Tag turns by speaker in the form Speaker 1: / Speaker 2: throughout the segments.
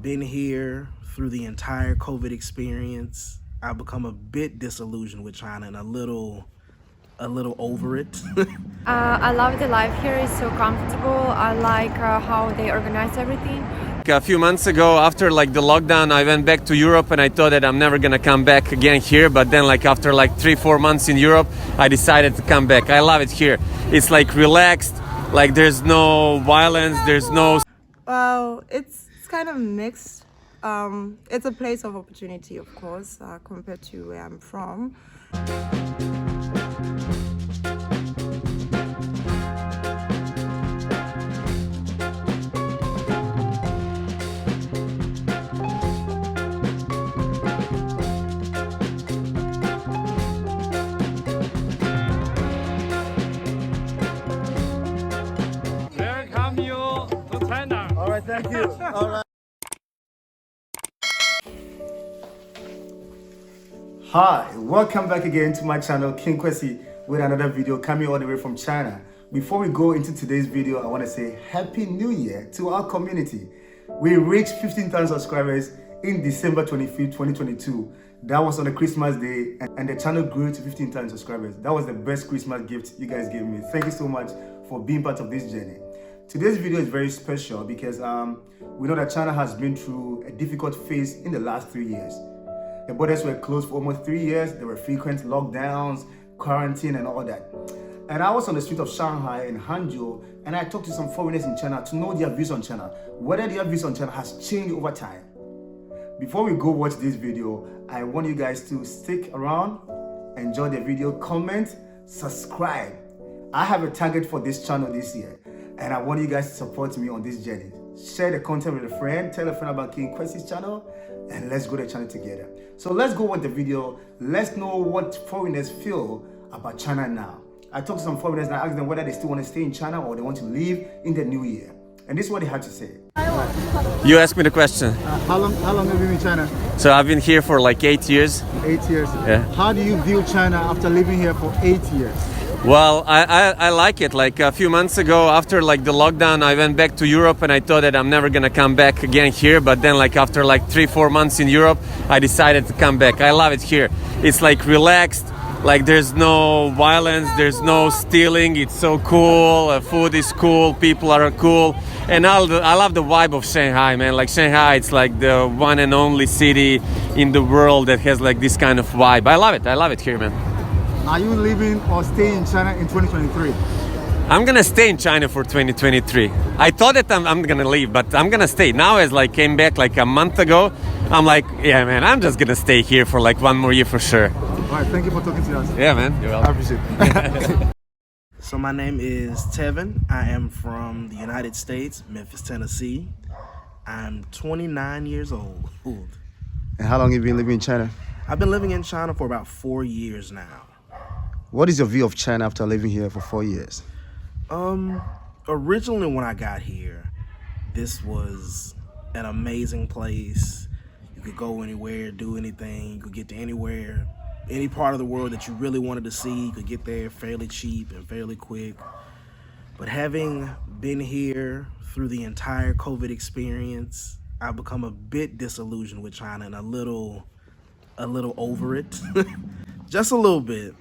Speaker 1: been here through the entire COVID experience, I've become a bit disillusioned with China and a little over it.
Speaker 2: I love the life here. It's so comfortable. I like how they organize everything.
Speaker 3: A few months ago, after like the lockdown, I went back to Europe and I thought that I'm never gonna come back again here. But then like after like 3-4 months in Europe, I decided to come back. I love it here. It's like relaxed, like there's no violence, there's no...
Speaker 4: Well, it's kind of mixed. It's a place of opportunity, of course, compared to where I'm from.
Speaker 5: Welcome you to China.
Speaker 6: All right, thank you. All right. Hi, welcome back again to my channel, King Kwesi, with another video coming all the way from China. Before we go into today's video, I want to say Happy New Year to our community. We reached 15,000 subscribers in December 25th, 2022. That was on a Christmas day, and the channel grew to 15,000 subscribers. That was the best Christmas gift you guys gave me. Thank you so much for being part of this journey. Today's video is very special because we know that China has been through a difficult phase in the last 3 years. The borders were closed for almost 3 years. There were frequent lockdowns, quarantine, and all that. And I was on the street of Shanghai and Hangzhou, and I talked to some foreigners in China to know their views on China, whether their views on China has changed over time. Before we go watch this video, I want you guys to stick around, enjoy the video, comment, subscribe. I have a target for this channel this year, and I want you guys to support me on this journey. Share the content with a friend, tell a friend about King Kwesi's channel, and let's go to the channel together. So let's go watch the video. Let's know what foreigners feel about China now. I talked to some foreigners and I asked them whether they still want to stay in China or they want to leave in the new year. And this is what they had to say.
Speaker 3: You asked me the question.
Speaker 6: How long have you been in China?
Speaker 3: So I've been here for like 8 years.
Speaker 6: 8 years.
Speaker 3: Yeah.
Speaker 6: How do you view China after living here for 8 years?
Speaker 3: Well, I like it. Like a few months ago, after like the lockdown, I went back to Europe and I thought that I'm never gonna come back again here. But then like after like 3-4 months in Europe, I decided to come back. I love it here. It's like relaxed, like there's no violence, there's no stealing. It's so cool. Food is cool, people are cool. And I love the vibe of Shanghai, man. Like Shanghai, it's like the one and only city in the world that has like this kind of vibe. I love it here, man.
Speaker 6: Are you living or staying in China in 2023?
Speaker 3: I'm gonna stay in China for 2023. I thought that I'm gonna leave, but I'm gonna stay. Now as like came back like a month ago, I'm like, yeah, man, I'm just gonna stay here for like 1 more year for sure.
Speaker 6: All right, thank you for talking to us.
Speaker 3: Yeah, man, you're
Speaker 6: I
Speaker 3: welcome.
Speaker 6: appreciate it.
Speaker 1: So my name is Tevin. I am from the United States, Memphis, Tennessee. I'm 29 years old.
Speaker 6: And how long have you been living in China?
Speaker 1: I've been living in China for about 4 years now.
Speaker 6: What is your view of China after living here for 4 years?
Speaker 1: Originally when I got here, this was an amazing place. You could go anywhere, do anything. You could get to anywhere, any part of the world that you really wanted to see. You could get there fairly cheap and fairly quick. But having been here through the entire COVID experience, I've become a bit disillusioned with China and a little over it. Just a little bit.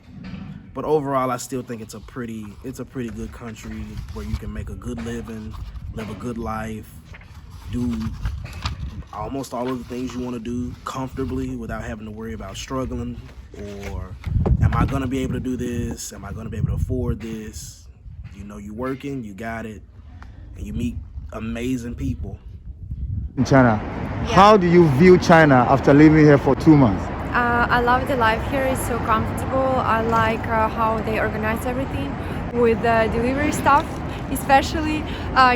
Speaker 1: But overall, I still think it's a pretty good country where you can make a good living, live a good life, do almost all of the things you want to do comfortably without having to worry about struggling or am I going to be able to do this? Am I going to be able to afford this? You know, you're working, you got it, and you meet amazing people.
Speaker 6: In China. How do you view China after living here for 2 months?
Speaker 2: I love the life here. It's so comfortable. I like how they organize everything with the delivery stuff. Especially,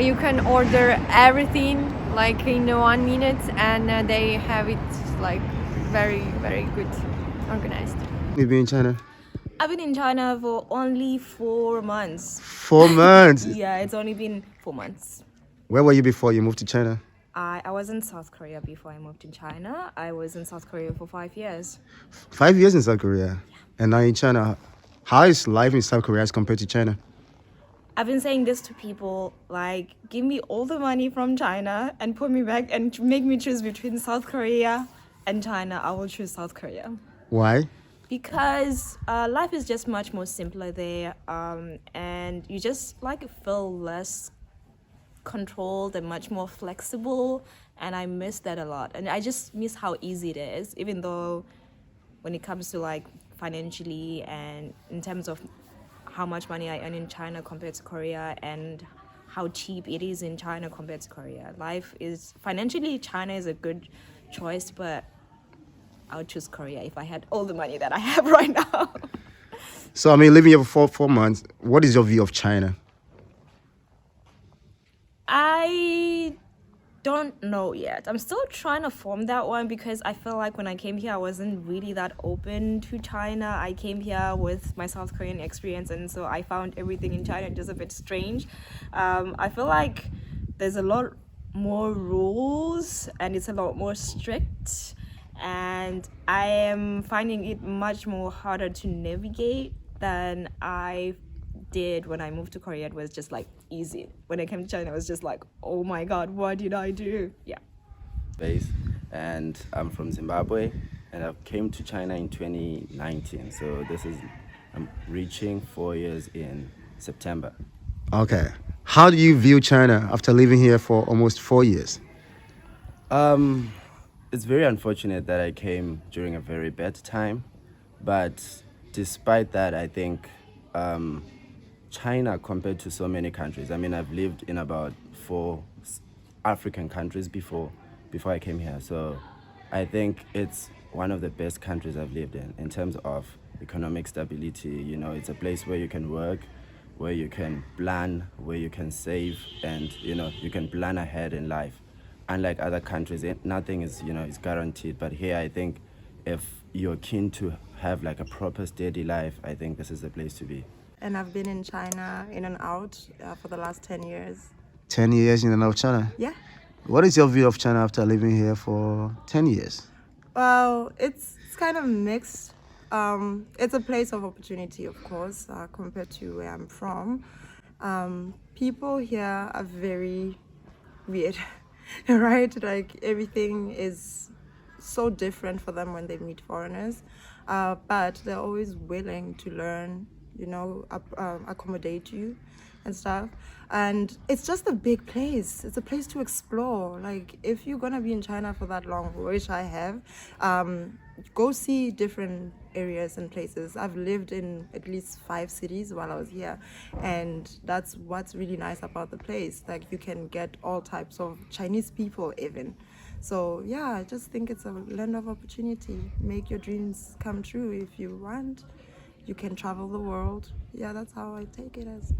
Speaker 2: you can order everything like in 1 minute, and they have it like very, very good organized.
Speaker 6: You've been in China?
Speaker 7: I've been in China for only 4 months.
Speaker 6: 4 months?
Speaker 7: Yeah, it's only been 4 months.
Speaker 6: Where were you before you moved to China?
Speaker 7: I was in South Korea before I moved to China. I was in South Korea for 5 years.
Speaker 6: 5 years in South Korea? Yeah. And now in China. How is life in South Korea as compared to China?
Speaker 7: I've been saying this to people, like, give me all the money from China and put me back and make me choose between South Korea and China. I will choose South Korea.
Speaker 6: Why?
Speaker 7: Because life is just much more simpler there, and you just like feel less controlled and much more flexible, and I miss that a lot. And I just miss how easy it is, even though when it comes to like financially and in terms of how much money I earn in China compared to Korea, and how cheap it is in China compared to Korea. Life is financially, China is a good choice, but I would choose Korea if I had all the money that I have right now.
Speaker 6: So, I mean, living here for 4 months, what is your view of China?
Speaker 7: I don't know yet. I'm still trying to form that one because I feel like when I came here, I wasn't really that open to China. I came here with my South Korean experience, and so I found everything in China just a bit strange. I feel like there's a lot more rules and it's a lot more strict, and I am finding it much more harder to navigate than I did when I moved to Korea. It was just like easy. When I came to China, it was just like, oh my God, what did I do? Yeah.
Speaker 8: Base, and I'm from Zimbabwe, and I came to China in 2019. So I'm reaching 4 years in September.
Speaker 6: Okay. How do you view China after living here for almost 4 years?
Speaker 8: It's very unfortunate that I came during a very bad time, but despite that, I think China, compared to so many countries, I mean, I've lived in about 4 African countries before I came here. So I think it's one of the best countries I've lived in terms of economic stability. You know, it's a place where you can work, where you can plan, where you can save, and, you know, you can plan ahead in life. Unlike other countries, nothing is, you know, is guaranteed. But here, I think if you're keen to have like a proper steady life, I think this is the place to be.
Speaker 4: And I've been in China in and out for the last 10 years.
Speaker 6: 10 years in and out of China?
Speaker 4: Yeah.
Speaker 6: What is your view of China after living here for 10 years?
Speaker 4: Well, it's kind of mixed. It's a place of opportunity, of course, compared to where I'm from. People here are very weird, right? Like everything is so different for them when they meet foreigners, but they're always willing to learn, you know, accommodate you and stuff. And it's just a big place. It's a place to explore. Like if you're gonna be in China for that long, which I have, go see different areas and places. I've lived in at least 5 cities while I was here, and that's what's really nice about the place. Like you can get all types of Chinese people even. So yeah, I just think it's a land of opportunity. Make your dreams come true if you want. You can travel the world. Yeah, that's how I take it as.